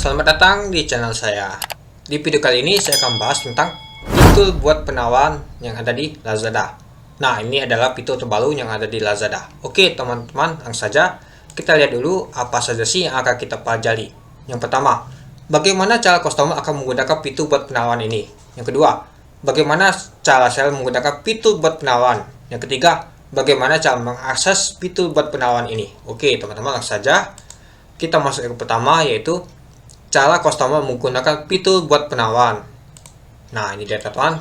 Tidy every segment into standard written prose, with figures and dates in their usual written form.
Selamat datang di channel saya. Di video kali ini saya akan bahas tentang fitur buat penawaran yang ada di Lazada. Nah, ini adalah fitur terbaru yang ada di Lazada. Oke teman-teman, langsung saja kita lihat dulu apa saja sih yang akan kita pelajari. Yang pertama, bagaimana cara customer akan menggunakan fitur buat penawaran ini. Yang kedua, bagaimana cara seller menggunakan fitur buat penawaran. Yang ketiga, bagaimana cara mengakses fitur buat penawaran ini. Oke teman-teman, langsung saja kita masuk yang pertama, yaitu cara customer menggunakan fitur buat penawaran. Nah, ini dia teman-teman.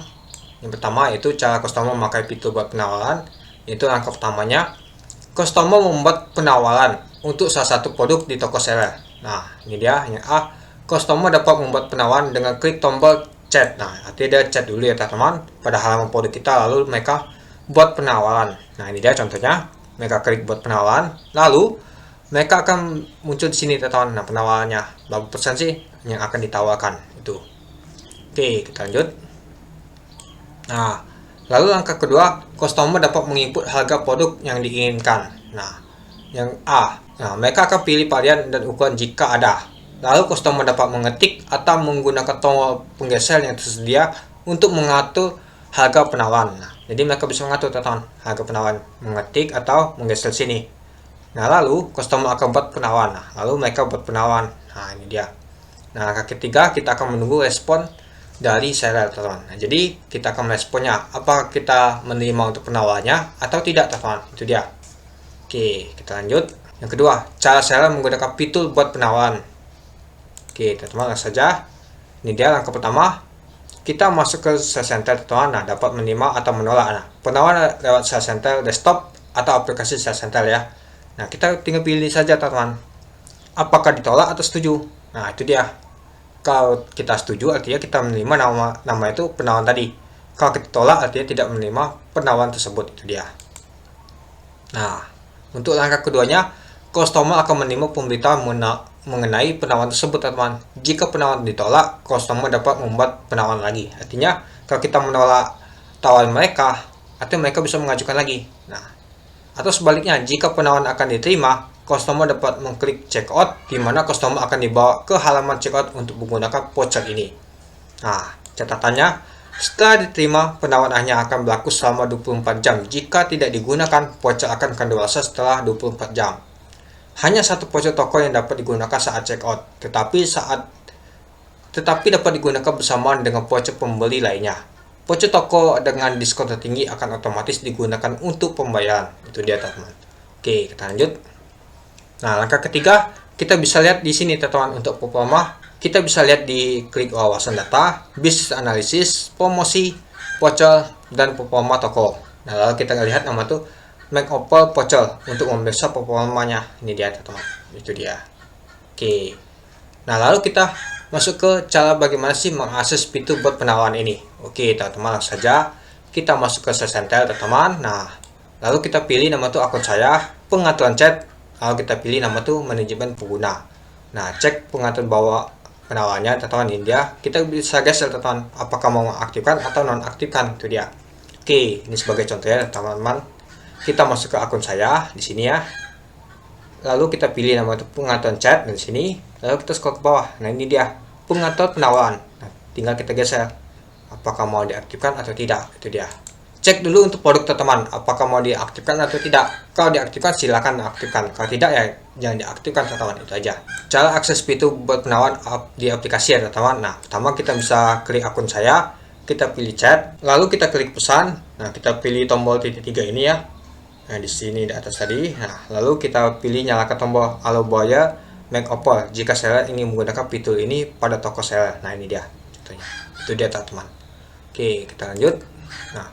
Yang pertama yaitu cara customer memakai fitur buat penawaran, yaitu langkah pertamanya customer membuat penawaran untuk salah satu produk di toko seller. Nah, ini dia yang A. Customer dapat membuat penawaran dengan klik tombol chat. Nah, artinya dia chat dulu ya teman-teman pada halaman produk kita, lalu mereka buat penawaran. Nah, ini dia contohnya. Mereka klik buat penawaran, lalu mereka akan muncul di sini teman-teman. Nah, penawarannya berapa persen sih yang akan ditawarkan itu. Oke, kita lanjut. Nah, lalu langkah kedua, customer dapat menginput harga produk yang diinginkan. Nah, yang A. Nah, mereka akan pilih varian dan ukuran jika ada. Lalu customer dapat mengetik atau menggunakan tombol penggeser yang tersedia untuk mengatur harga penawaran. Nah, jadi mereka bisa mengatur teman-teman harga penawaran, mengetik atau menggeser sini. Nah, lalu customer akan buat penawaran. Nah, lalu mereka buat penawaran. Nah, ini dia. Nah, langkah ketiga kita akan menunggu respon dari seller, teman-teman. Nah, jadi kita akan meresponnya, apakah kita menerima untuk penawarannya atau tidak, teman-teman. Itu dia. Oke, kita lanjut. Yang kedua, cara seller menggunakan fitur buat penawaran. Oke, teman-teman, langsung saja. Ini dia langkah pertama. Kita masuk ke sales center, teman-teman. Nah, dapat menerima atau menolak. Nah, penawaran lewat sales center desktop atau aplikasi sales center ya. Nah, kita tinggal pilih saja teman-teman, apakah ditolak atau setuju. Nah, itu dia. Kalau kita setuju artinya kita menerima nama itu penawaran tadi. Kalau kita tolak artinya tidak menerima penawaran tersebut. Itu dia. Nah, untuk langkah keduanya, customer akan menerima pemberitahuan mengenai penawaran tersebut teman-teman. Jika penawaran ditolak, customer dapat membuat penawaran lagi. Artinya kalau kita menolak tawaran mereka, artinya mereka bisa mengajukan lagi. Nah, atau sebaliknya, jika penawaran akan diterima, customer dapat mengklik checkout, di mana customer akan dibawa ke halaman checkout untuk menggunakan voucher ini. Nah, catatannya, setelah diterima, penawaran hanya akan berlaku selama 24 jam. Jika tidak digunakan, voucher akan kadaluarsa setelah 24 jam. Hanya satu voucher toko yang dapat digunakan saat checkout, tetapi dapat digunakan bersamaan dengan voucher pembeli lainnya. Voucher toko dengan diskon tertinggi akan otomatis digunakan untuk pembayaran. Itu dia teman-teman. Oke, kita lanjut. Nah, langkah ketiga, kita bisa lihat di sini teman-teman. Untuk performa, kita bisa lihat di klik wawasan data, bisnis analisis, promosi, voucher, dan performa toko. Nah, lalu kita lihat nama tuh make offer voucher untuk memeriksa performanya. Ini dia teman-teman. Itu dia. Oke. Nah, lalu kita masuk ke cara bagaimana sih mengakses fitur buat penawaran ini. Oke teman-teman, langsung saja kita masuk ke sales center teman-teman. Nah, lalu kita pilih nama tuh akun saya, pengaturan chat, lalu kita pilih nama tuh manajemen pengguna. Nah, cek pengaturan bawah penawarannya teman-teman. Ini dia. Kita bisa geser teman-teman, apakah mau mengaktifkan atau nonaktifkan. Itu dia. Oke, ini sebagai contoh ya teman-teman. Kita masuk ke akun saya di sini ya. Lalu kita pilih nama itu pengaturan chat di sini. Lalu kita scroll ke bawah. Nah, ini dia pengaturan penawaran. Nah, tinggal kita geser apakah mau diaktifkan atau tidak. Itu dia. Cek dulu untuk produk teman-teman, apakah mau diaktifkan atau tidak. Kalau diaktifkan silakan aktifkan. Kalau tidak ya jangan diaktifkan teman-teman. Itu aja. Cara akses fitur buat penawaran di aplikasi ya teman-teman. Nah, pertama kita bisa klik akun saya, kita pilih chat, lalu kita klik pesan. Nah, kita pilih tombol titik 3 ini ya. Nah, di sini di atas tadi. Nah, lalu kita pilih nyalakan tombol allow buyer make offer jika seller ingin menggunakan fitur ini pada toko seller. Nah, ini dia contohnya. Itu dia teman-teman. Oke, kita lanjut. Nah,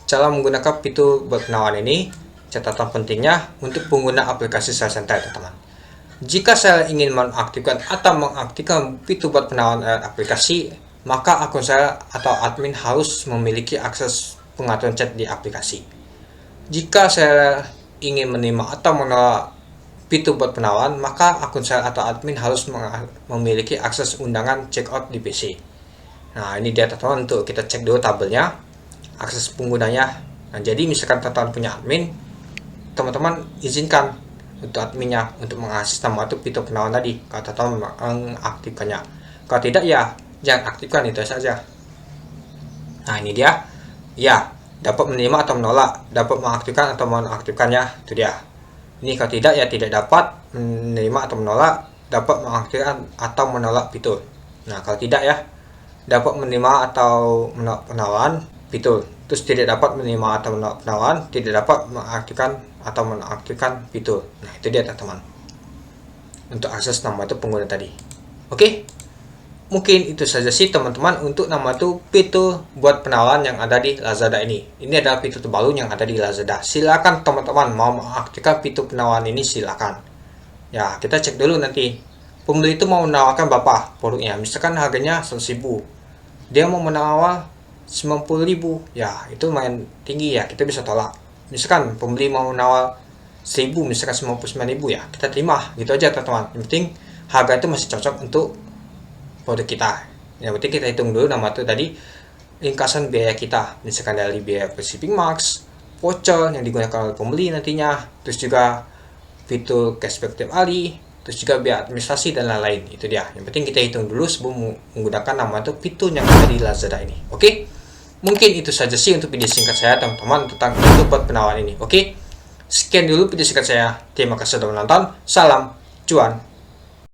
cara menggunakan fitur buat penawaran ini, catatan pentingnya untuk pengguna aplikasi sales center teman-teman. Jika seller ingin menaktifkan atau mengaktifkan fitur buat penawaran aplikasi, maka akun seller atau admin harus memiliki akses pengaturan chat di aplikasi. Jika seller ingin menerima atau menolak fitur buat penawaran, maka akun seller atau admin harus memiliki akses undangan checkout di PC. Nah, ini dia teman-teman, untuk kita cek dulu tabelnya, akses penggunanya. Nah, jadi misalkan teman-teman punya admin, teman-teman izinkan untuk adminnya untuk mengakses nama itu fitur penawaran tadi, kalau teman mengaktifkannya. Kalau tidak ya jangan aktifkan, itu saja. Nah ini dia, ya dapat menerima atau menolak, dapat mengaktifkan atau menonaktifkannya, itu dia. Ini kalau tidak ya tidak dapat menerima atau menolak, dapat mengaktifkan atau menolak fitur. Nah kalau tidak ya dapat menerima atau menolak penawaran fitur, terus tidak dapat menerima atau menolak penawaran, tidak dapat mengaktifkan atau menonaktifkan fitur. Nah itu dia teman-teman untuk akses nama itu pengguna tadi. Oke, mungkin itu saja sih teman-teman untuk nama itu fitur buat penawaran yang ada di Lazada ini. Ini adalah fitur terbaru yang ada di Lazada. Silakan teman-teman mau mengaktifkan fitur penawaran ini, silakan. Ya, kita cek dulu nanti. Pembeli itu mau menawarkan berapa produknya. Misalkan harganya 100.000. Dia mau menawar 90.000. Ya, itu lumayan tinggi ya. Kita bisa tolak. Misalkan pembeli mau menawar 1.000, misalkan 99.000 ya. Kita terima. Gitu aja teman-teman. Yang penting harga itu masih cocok untuk produk kita. Yang penting kita hitung dulu nama itu tadi ringkasan biaya kita, misalkan dari biaya shipping max, voucher yang digunakan oleh pembeli nantinya, terus juga fitur cashback tiap hari, terus juga biaya administrasi dan lain-lain. Itu dia. Yang penting kita hitung dulu sebelum menggunakan nama itu fitur yang ada di Lazada ini. Oke? Mungkin itu saja sih untuk video singkat saya teman-teman tentang fitur buat penawaran ini. Oke? Sekian dulu video singkat saya. Terima kasih sudah menonton. Salam cuan.